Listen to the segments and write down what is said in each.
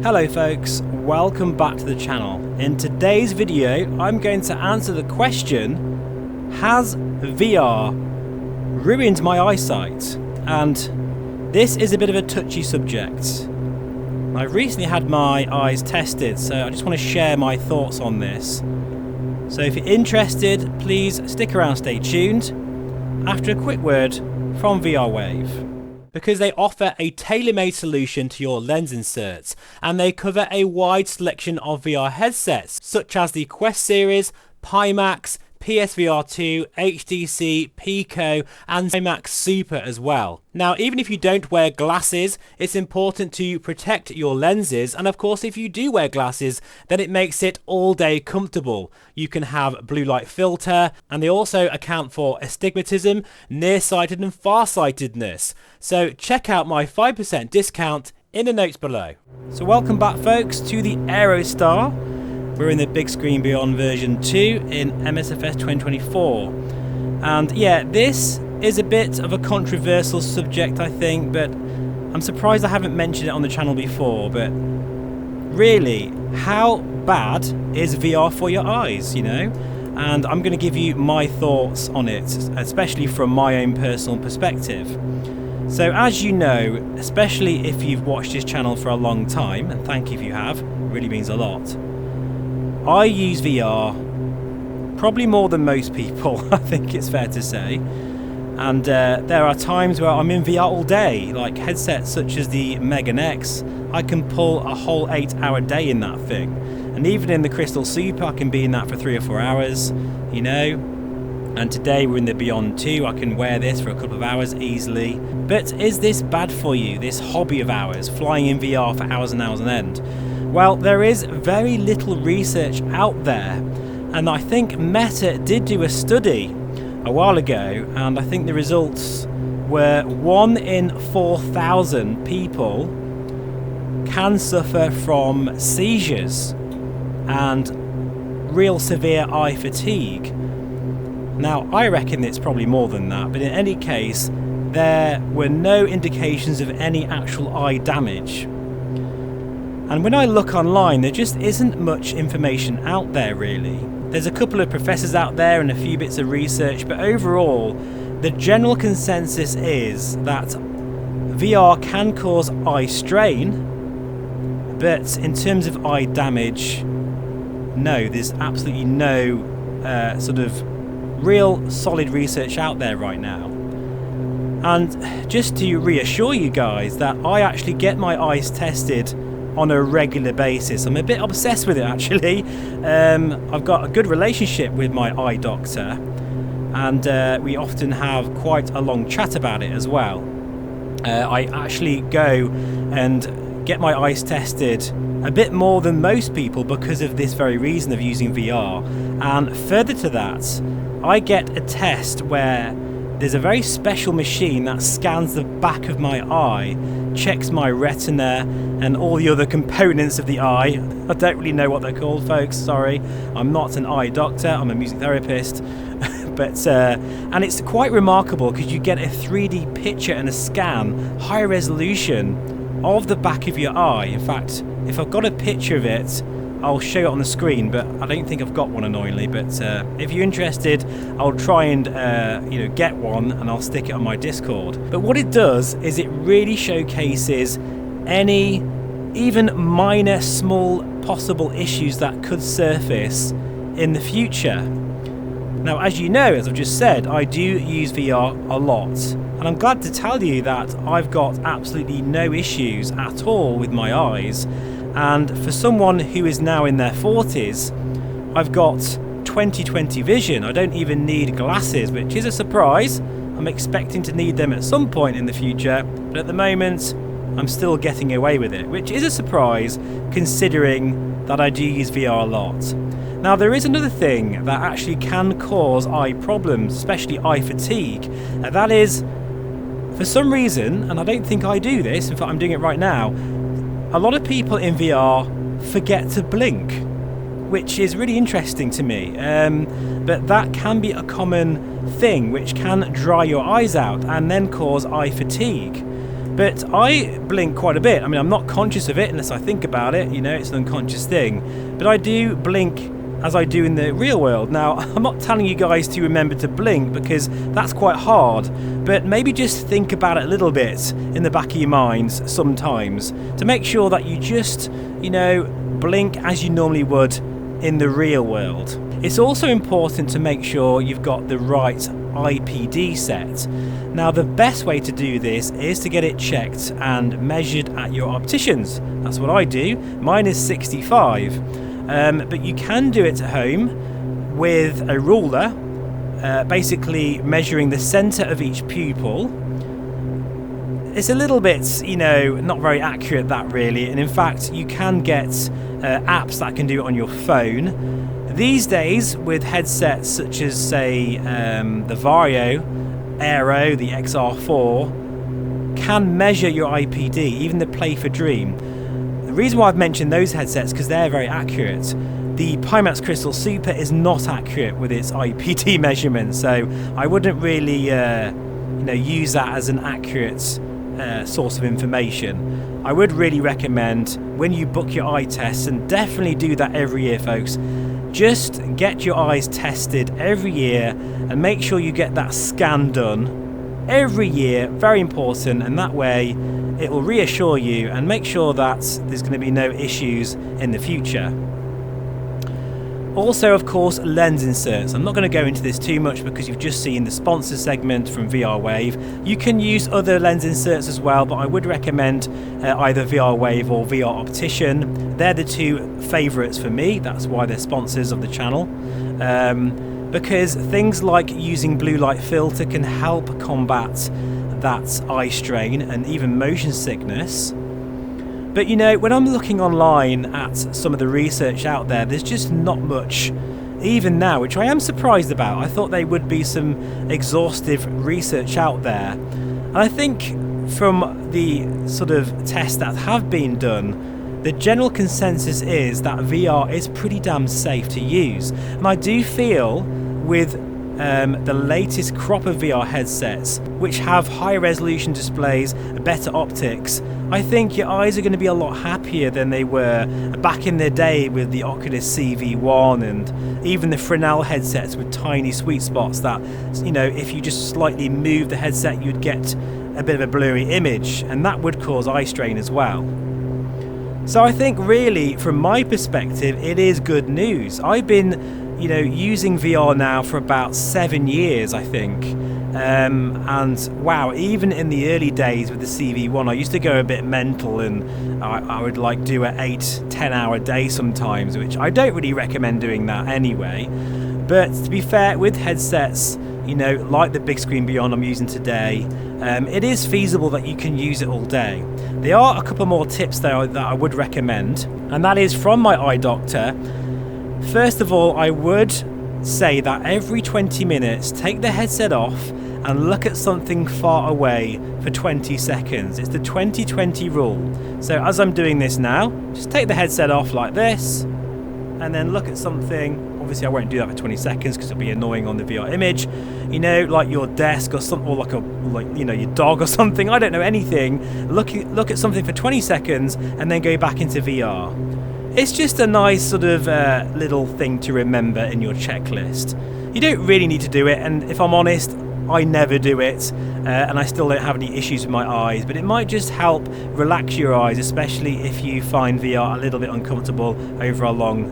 Hello folks, welcome back to the channel. In today's video I'm going to answer the question, has VR ruined my eyesight? And this is a bit of a touchy subject. I've recently had my eyes tested, so I just want to share my thoughts on this. So if you're interested, please stick around, stay tuned, after a quick word from VR Wave. Because they offer a tailor-made solution to your lens inserts, and they cover a wide selection of VR headsets such as the Quest series, Pimax, PSVR 2, HTC, Pico and IMAX Super as well. Now even if you don't wear glasses, it's important to protect your lenses, and of course if you do wear glasses then it makes it all day comfortable. You can have blue light filter, and they also account for astigmatism, nearsighted and farsightedness. So check out my 5% discount in the notes below. So welcome back folks to the Aerostar. We're in the big screen beyond version 2 in MSFS 2024. And yeah, this is a bit of a controversial subject I think, but I'm surprised I haven't mentioned it on the channel before. But really, how bad is VR for your eyes, you know? And I'm going to give you my thoughts on it, especially from my own personal perspective. So as you know, especially if you've watched this channel for a long time, and thank you if you have, it really means a lot. I use VR probably more than most people, I think it's fair to say. And there are times where I'm in VR all day, like headsets such as the Megan X. I can pull a whole 8-hour day in that thing. And even in the Crystal Super, I can be in that for 3 or 4 hours, you know. And today we're in the Beyond 2, I can wear this for a couple of hours easily. But is this bad for you, this hobby of ours, flying in VR for hours and hours on end? Well, there is very little research out there, and I think Meta did do a study a while ago, and I think the results were 1 in 4,000 people can suffer from seizures and real severe eye fatigue. Now, I reckon it's probably more than that, but in any case, there were no indications of any actual eye damage. And when I look online, there just isn't much information out there really. There's a couple of professors out there and a few bits of research, but overall, the general consensus is that VR can cause eye strain, but in terms of eye damage, no, there's absolutely no sort of real solid research out there right now. And just to reassure you guys that I actually get my eyes tested on a regular basis. I'm a bit obsessed with it actually. I've got a good relationship with my eye doctor, and we often have quite a long chat about it as well. I actually go and get my eyes tested a bit more than most people because of this very reason of using VR. And further to that, I get a test where there's a very special machine that scans the back of my eye, checks my retina and all the other components of the eye. I don't really know what they're called, folks, sorry. I'm not an eye doctor, I'm a music therapist. But and it's quite remarkable because you get a 3D picture and a scan, high resolution, of the back of your eye. In fact, if I've got a picture of it, I'll show it on the screen, but I don't think I've got one annoyingly. But if you're interested, I'll try and get one, and I'll stick it on my Discord. But what it does is it really showcases any even minor small possible issues that could surface in the future. Now, as you know, as I've just said, I do use VR a lot, and I'm glad to tell you that I've got absolutely no issues at all with my eyes. And for someone who is now in their 40s, I've got 20/20 vision. I don't even need glasses, which is a surprise. I'm expecting to need them at some point in the future, but at the moment I'm still getting away with it, which is a surprise considering that I do use VR a lot. Now, there is another thing that actually can cause eye problems, especially eye fatigue, and that is, for some reason, and I don't think I do this, in fact I'm doing it right now, a lot of people in VR forget to blink, which is really interesting to me. But that can be a common thing which can dry your eyes out and then cause eye fatigue. But I blink quite a bit. I mean, I'm not conscious of it unless I think about it, you know, it's an unconscious thing. But I do blink as I do in the real world. Now, I'm not telling you guys to remember to blink because that's quite hard, but maybe just think about it a little bit in the back of your minds sometimes to make sure that you just, you know, blink as you normally would in the real world. It's also important to make sure you've got the right IPD set. Now, the best way to do this is to get it checked and measured at your opticians. That's what I do. Mine is 65. But you can do it at home with a ruler, basically measuring the center of each pupil. It's a little bit, you know, not very accurate, that really, and in fact you can get apps that can do it on your phone. These days, with headsets such as, say, the Voucher Aero, the XR4, can measure your IPD, even the Play for Dream. The reason why I've mentioned those headsets because they're very accurate. The Pimax Crystal Super is not accurate with its IPD measurement, so I wouldn't really you know, use that as an accurate source of information. I would really recommend when you book your eye tests, and definitely do that every year, folks, just get your eyes tested every year and make sure you get that scan done every year. Very important, and that way it will reassure you and make sure that there's going to be no issues in the future. Also, of course, lens inserts. I'm not going to go into this too much because you've just seen the sponsor segment from VR Wave. You can use other lens inserts as well, but I would recommend either VR Wave or VR Optician. They're the two favourites for me. That's why they're sponsors of the channel. Because things like using blue light filter can help combat that eye strain and even motion sickness. But you know, when I'm looking online at some of the research out there, there's just not much even now, which I am surprised about. I thought there would be some exhaustive research out there, and I think from the sort of tests that have been done, the general consensus is that VR is pretty damn safe to use. And I do feel with the latest crop of VR headsets, which have high resolution displays, better optics, I think your eyes are going to be a lot happier than they were back in the day with the Oculus CV1 and even the Fresnel headsets with tiny sweet spots that, you know, if you just slightly move the headset, you'd get a bit of a blurry image, and that would cause eye strain as well. So I think really, from my perspective, it is good news. I've been, you know, using VR now for about 7 years, I think. And wow, even in the early days with the CV1, I used to go a bit mental, and I would like do an 8-10 hour day sometimes, which I don't really recommend doing that anyway. But to be fair, with headsets, you know, like the Big Screen Beyond I'm using today, it is feasible that you can use it all day. There are a couple more tips though that I would recommend, and that is from my eye doctor. First of all, I would say that every 20 minutes, take the headset off and look at something far away for 20 seconds. It's the 20-20 rule. So as I'm doing this now, just take the headset off like this, and then look at something. Obviously I won't do that for 20 seconds because it'll be annoying on the VR image. You know, like your desk or something, or like you know, your dog or something. I don't know, anything. Look at something for 20 seconds and then go back into VR. It's just a nice sort of little thing to remember in your checklist. You don't really need to do it, and if I'm honest, I never do it, and I still don't have any issues with my eyes, but it might just help relax your eyes, especially if you find VR a little bit uncomfortable over a long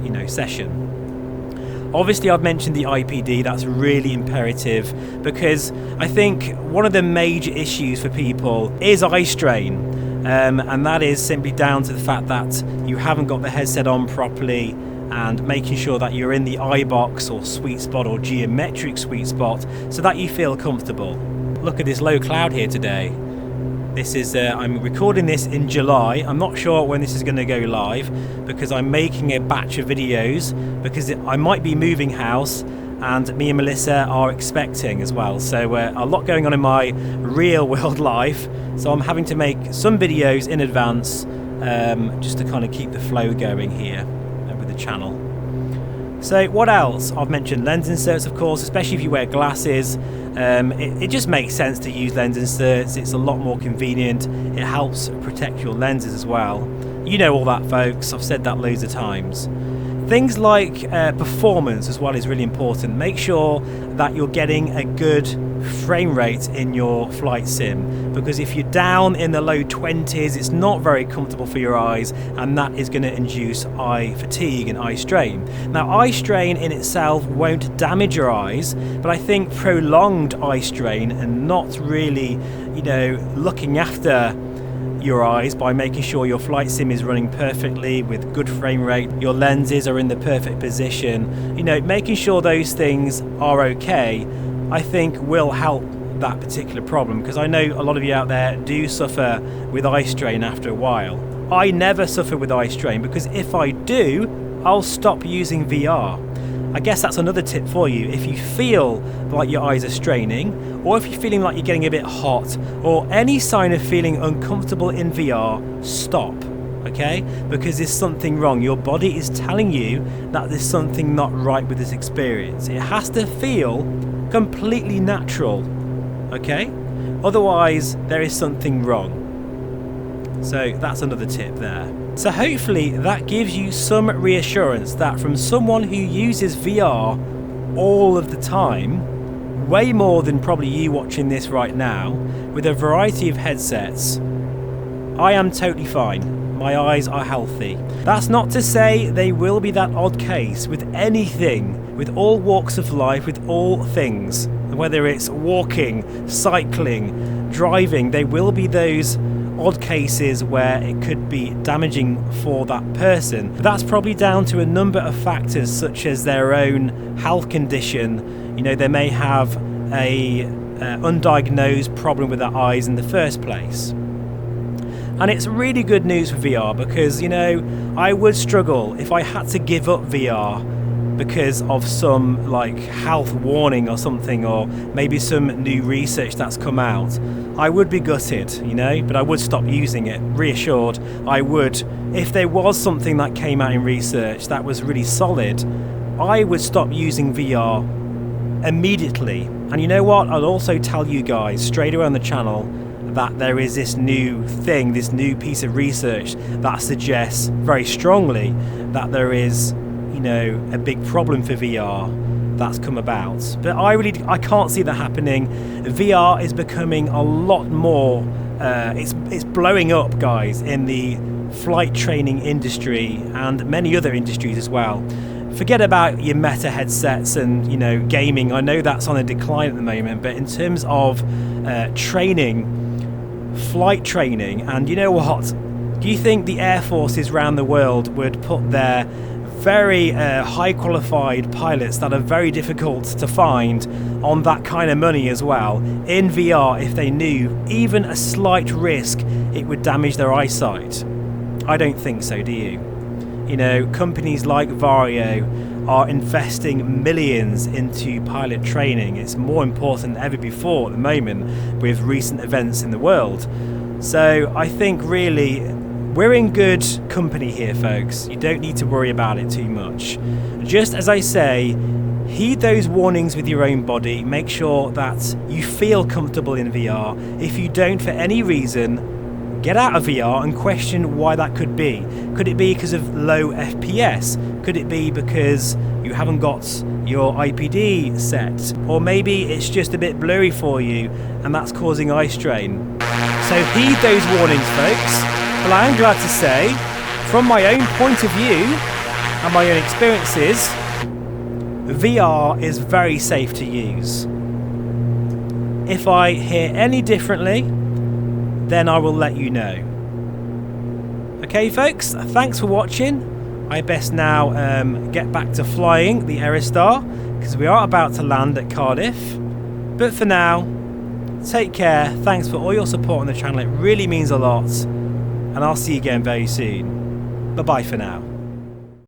you know, session. Obviously I've mentioned the IPD. That's really imperative, because I think one of the major issues for people is eye strain. And that is simply down to the fact that you haven't got the headset on properly, and making sure that you're in the eye box or sweet spot or geometric sweet spot so that you feel comfortable. Look at this low cloud here today. This is I'm recording this in July. I'm not sure when this is going to go live because I'm making a batch of videos, because I might be moving house and me and Melissa are expecting as well. So a lot going on in my real world life. So I'm having to make some videos in advance just to kind of keep the flow going here with the channel. So what else? I've mentioned lens inserts, of course, especially if you wear glasses. It just makes sense to use lens inserts. It's a lot more convenient. It helps protect your lenses as well. You know all that, folks. I've said that loads of times. Things like performance as well is really important. Make sure that you're getting a good frame rate in your flight sim, because if you're down in the low 20s, it's not very comfortable for your eyes, and that is going to induce eye fatigue and eye strain. Now, eye strain in itself won't damage your eyes, but I think prolonged eye strain and not really, you know, looking after your eyes by making sure your flight sim is running perfectly with good frame rate, your lenses are in the perfect position, you know, making sure those things are okay, I think will help that particular problem, because I know a lot of you out there do suffer with eye strain after a while. I never suffer with eye strain, because if I do, I'll stop using VR. I guess that's another tip for you. If you feel like your eyes are straining, or if you're feeling like you're getting a bit hot, or any sign of feeling uncomfortable in VR, stop, okay? Because there's something wrong. Your body is telling you that there's something not right with this experience. It has to feel completely natural, okay? Otherwise, there is something wrong. So that's another tip there. So hopefully that gives you some reassurance that from someone who uses VR all of the time, way more than probably you watching this right now, with a variety of headsets, I am totally fine. My eyes are healthy. That's not to say they will be that odd case with anything, with all walks of life, with all things. Whether it's walking, cycling, driving, there will be those odd cases where it could be damaging for that person. That's probably down to a number of factors, such as their own health condition. You know, they may have a undiagnosed problem with their eyes in the first place. And it's really good news for VR, because, you know, I would struggle if I had to give up VR because of some like health warning or something, or maybe some new research that's come out. I would be gutted, you know, but I would stop using it. Reassured, I would. If there was something that came out in research that was really solid, I would stop using VR immediately. And you know what? I'll also tell you guys straight away on the channel that there is this new thing, this new piece of research that suggests very strongly that there is, you know, a big problem for VR that's come about. But I can't see that happening. VR is becoming a lot more, it's blowing up, guys, in the flight training industry and many other industries as well. Forget about your Meta headsets and, you know, gaming. I know that's on a decline at the moment, but in terms of training, flight training, and you know what? Do you think the air forces around the world would put their very high qualified pilots that are very difficult to find on that kind of money as well in VR if they knew even a slight risk it would damage their eyesight? I don't think so, do you? You know, companies like Voucher are investing millions into pilot training. It's more important than ever before at the moment with recent events in the world. So I think really we're in good company here, folks. You don't need to worry about it too much. Just as I say, heed those warnings with your own body. Make sure that you feel comfortable in VR. If you don't for any reason, get out of VR and question why that could be. Could it be because of low FPS? Could it be because you haven't got your IPD set? Or maybe it's just a bit blurry for you and that's causing eye strain. So heed those warnings, folks. Well, I am glad to say, from my own point of view and my own experiences, VR is very safe to use. If I hear any differently, then I will let you know. Okay, folks, thanks for watching. I best now get back to flying the Aerostar, because we are about to land at Cardiff. But for now, take care. Thanks for all your support on the channel. It really means a lot. And I'll see you again very soon. Bye-bye for now.